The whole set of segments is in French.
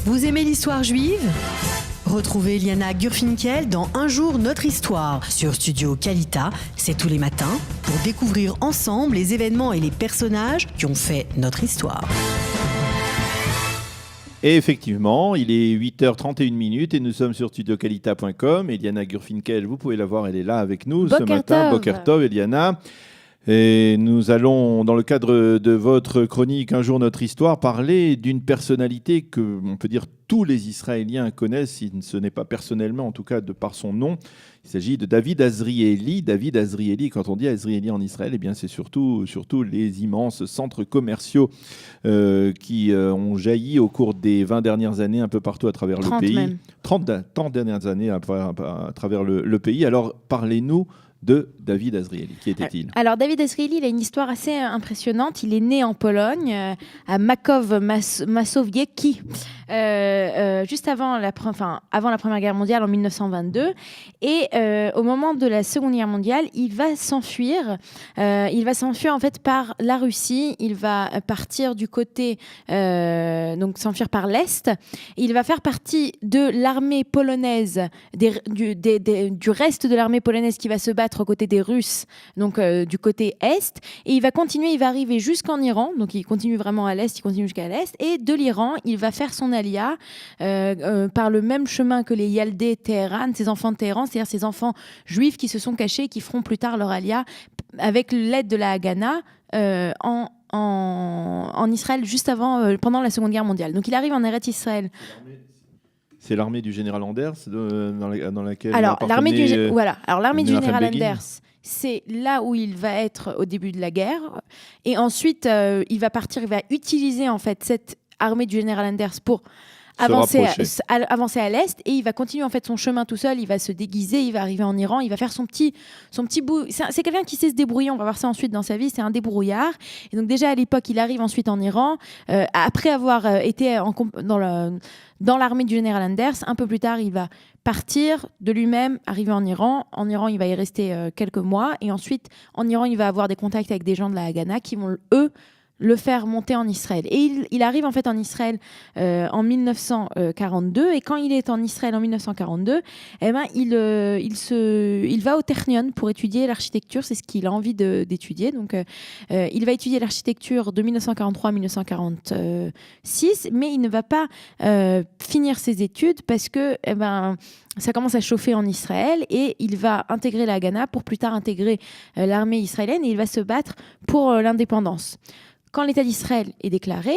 Vous aimez l'histoire juive ? Retrouvez Liana Gurfinkel dans Un jour notre histoire sur Studio Kalita, c'est tous les matins, pour découvrir ensemble les événements et les personnages qui ont fait notre histoire. Et effectivement, il est 8h31 et nous sommes sur studiokalita.com. Eliana Gurfinkel, vous pouvez la voir, elle est là avec nous ce matin. Boker Tov, Eliana. Et nous allons, dans le cadre de votre chronique Un jour notre histoire, parler d'une personnalité que, on peut dire, tous les Israéliens connaissent, si ce n'est pas personnellement, en tout cas de par son nom. Il s'agit de David Azrieli. David Azrieli, quand on dit Azrieli en Israël, eh bien c'est surtout les immenses centres commerciaux qui ont jailli au cours des 20 dernières années un peu partout à travers le pays. Même. 30 dernières années à travers le pays. Alors, parlez-nous de David Azrieli. Qui était-il ? Alors, David Azrieli, il a une histoire assez impressionnante. Il est né en Pologne, à Makow Mazowiecki, juste avant la Première Guerre mondiale, en 1922. Et au moment de la Seconde Guerre mondiale, il va s'enfuir. Il va s'enfuir en fait par la Russie. Il va partir du côté, donc s'enfuir par l'Est. Il va faire partie de l'armée polonaise, du reste de l'armée polonaise qui va se battre aux côtés des Russes, donc du côté Est, et il va continuer, il va arriver jusqu'en Iran, donc il continue vraiment à l'Est, il continue jusqu'à l'Est, et de l'Iran, il va faire son alia par le même chemin que les Yaldé Téhéran, ces enfants de Téhéran, c'est-à-dire ces enfants juifs qui se sont cachés, qui feront plus tard leur alia avec l'aide de la Haganah en Israël, juste avant, pendant la Seconde Guerre mondiale. Donc il arrive en Eretz Israël. C'est l'armée du général Anders dans laquelle l'armée du général Begin. Anders, c'est là où il va être au début de la guerre. Et ensuite, il va partir, il va utiliser en fait cette armée du général Anders pour avancer à l'Est, et il va continuer en fait son chemin tout seul. Il va se déguiser, il va arriver en Iran, il va faire son petit bout. C'est quelqu'un qui sait se débrouiller, on va voir ça ensuite dans sa vie, c'est un débrouillard. Et donc déjà à l'époque, il arrive ensuite en Iran, après avoir été dans l'armée du général Anders. Un peu plus tard, il va partir de lui-même, arriver en Iran. En Iran, il va y rester quelques mois, et ensuite en Iran, il va avoir des contacts avec des gens de la Haganah qui vont, eux, le faire monter en Israël. Et il arrive en fait en Israël en 1942, et quand il est en Israël en 1942, eh ben, il va au Technion pour étudier l'architecture, c'est ce qu'il a envie d'étudier. Donc il va étudier l'architecture de 1943 à 1946, mais il ne va pas finir ses études parce que ça commence à chauffer en Israël, et il va intégrer la Haganah pour plus tard intégrer l'armée israélienne, et il va se battre pour l'indépendance. Quand l'État d'Israël est déclaré,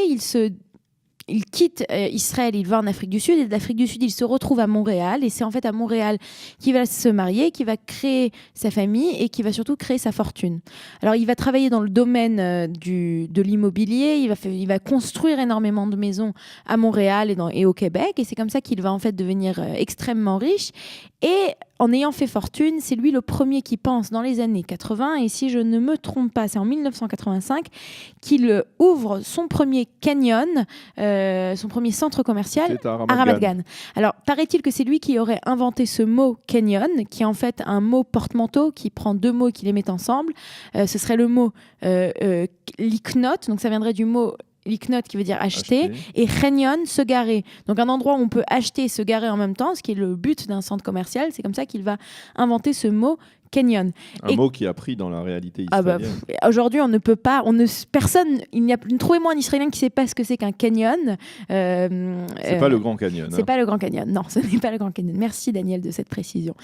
il quitte Israël, il va en Afrique du Sud, et d'Afrique du Sud, il se retrouve à Montréal, et c'est en fait à Montréal qu'il va se marier, qu'il va créer sa famille, et qu'il va surtout créer sa fortune. Alors, il va travailler dans le domaine de l'immobilier, il va construire énormément de maisons à Montréal et au Québec, et c'est comme ça qu'il va en fait devenir extrêmement riche. Et en ayant fait fortune, c'est lui le premier qui pense dans les années 80, et si je ne me trompe pas, c'est en 1985 qu'il ouvre son premier canyon, son premier centre commercial à Ramat Gan. Alors, paraît-il que c'est lui qui aurait inventé ce mot canyon, qui est en fait un mot porte-manteau qui prend deux mots et qui les met ensemble. Ce serait le mot liknot, donc ça viendrait du mot liknot qui veut dire acheter, et chenyon, se garer. Donc un endroit où on peut acheter et se garer en même temps, ce qui est le but d'un centre commercial. C'est comme ça qu'il va inventer ce mot canyon. Mot qui a pris dans la réalité israélienne. Aujourd'hui, on ne peut pas, il n'y a trouvez-moi un Israélien qui ne sait pas ce que c'est qu'un canyon. C'est pas le Grand Canyon. C'est pas le Grand Canyon. Non, ce n'est pas le Grand Canyon. Merci Daniel de cette précision.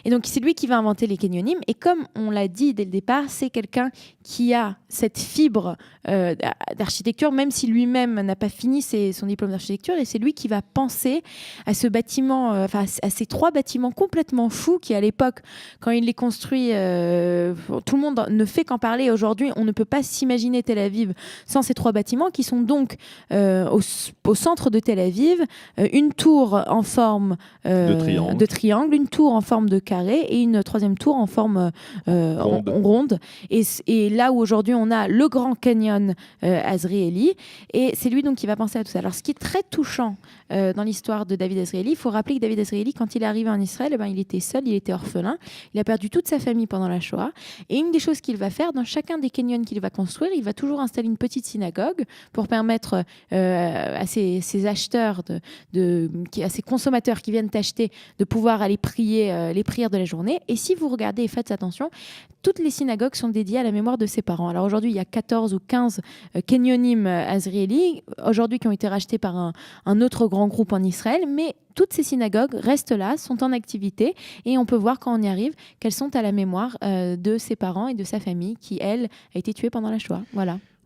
Et donc c'est lui qui va inventer les canyonymes. Et comme on l'a dit dès le départ, c'est quelqu'un qui a cette fibre d'architecture, même si lui-même n'a pas fini son diplôme d'architecture. Et c'est lui qui va penser à ce bâtiment, à ces trois bâtiments complètement fous qui, à l'époque, quand il les construit, tout le monde ne fait qu'en parler. Aujourd'hui, on ne peut pas s'imaginer Tel Aviv sans ces trois bâtiments qui sont donc au centre de Tel Aviv, une tour en forme de triangle, une tour en forme de carré et une troisième tour en forme ronde. Et là où aujourd'hui on a le Grand Canyon Azrieli, et c'est lui donc qui va penser à tout ça. Alors ce qui est très touchant dans l'histoire de David Azrieli, il faut rappeler que David Azrieli, quand il est arrivé en Israël, il était seul, il était orphelin, il a perdu toute sa famille pendant la Shoah. Et une des choses qu'il va faire, dans chacun des canyons qu'il va construire, il va toujours installer une petite synagogue pour permettre à ses acheteurs, à ses consommateurs qui viennent acheter, de pouvoir aller prier les prières de la journée. Et si vous regardez et faites attention, toutes les synagogues sont dédiées à la mémoire de ses parents. Alors aujourd'hui, il y a 14 ou 15 kenyonim azrieli, aujourd'hui qui ont été rachetés par un autre grand groupe en Israël, mais toutes ces synagogues restent là, sont en activité, et on peut voir quand on y arrive qu'elles sont à la mémoire de ses parents et de sa famille qui, elle, a été tuée pendant la Shoah.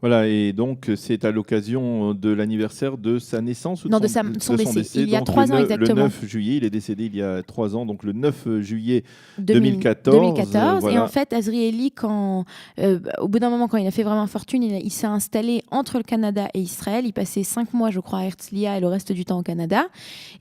Voilà, et donc c'est à l'occasion de l'anniversaire de sa naissance ou de son décès. Il y a 3 ans exactement. Le 9 juillet, il est décédé il y a 3 ans, donc le 9 juillet 2014. Et en fait, Azrieli, au bout d'un moment, quand il a fait vraiment fortune, il s'est installé entre le Canada et Israël. Il passait 5 mois, je crois, à Herzliya et le reste du temps au Canada.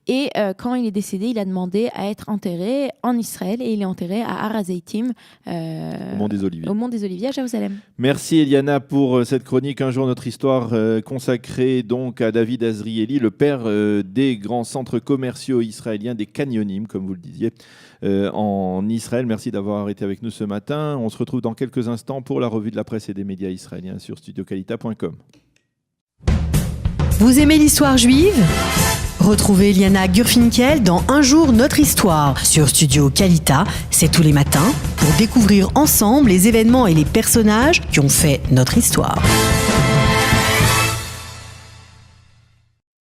Et quand il est décédé, il a demandé à être enterré en Israël, et il est enterré à Har HaZeitim, au Mont des Oliviers. Au Mont des Oliviers à Jérusalem. Merci Eliana pour cette chronique Un jour notre histoire, consacrée donc à David Azrieli, le père des grands centres commerciaux israéliens, des canyonim, comme vous le disiez, en Israël. Merci d'avoir été avec nous ce matin. On se retrouve dans quelques instants pour la revue de la presse et des médias israéliens sur studiocalita.com. Vous aimez l'histoire juive ? Retrouvez Liana Gurfinkel dans Un jour notre histoire sur Studio Kalita, c'est tous les matins, pour découvrir ensemble les événements et les personnages qui ont fait notre histoire.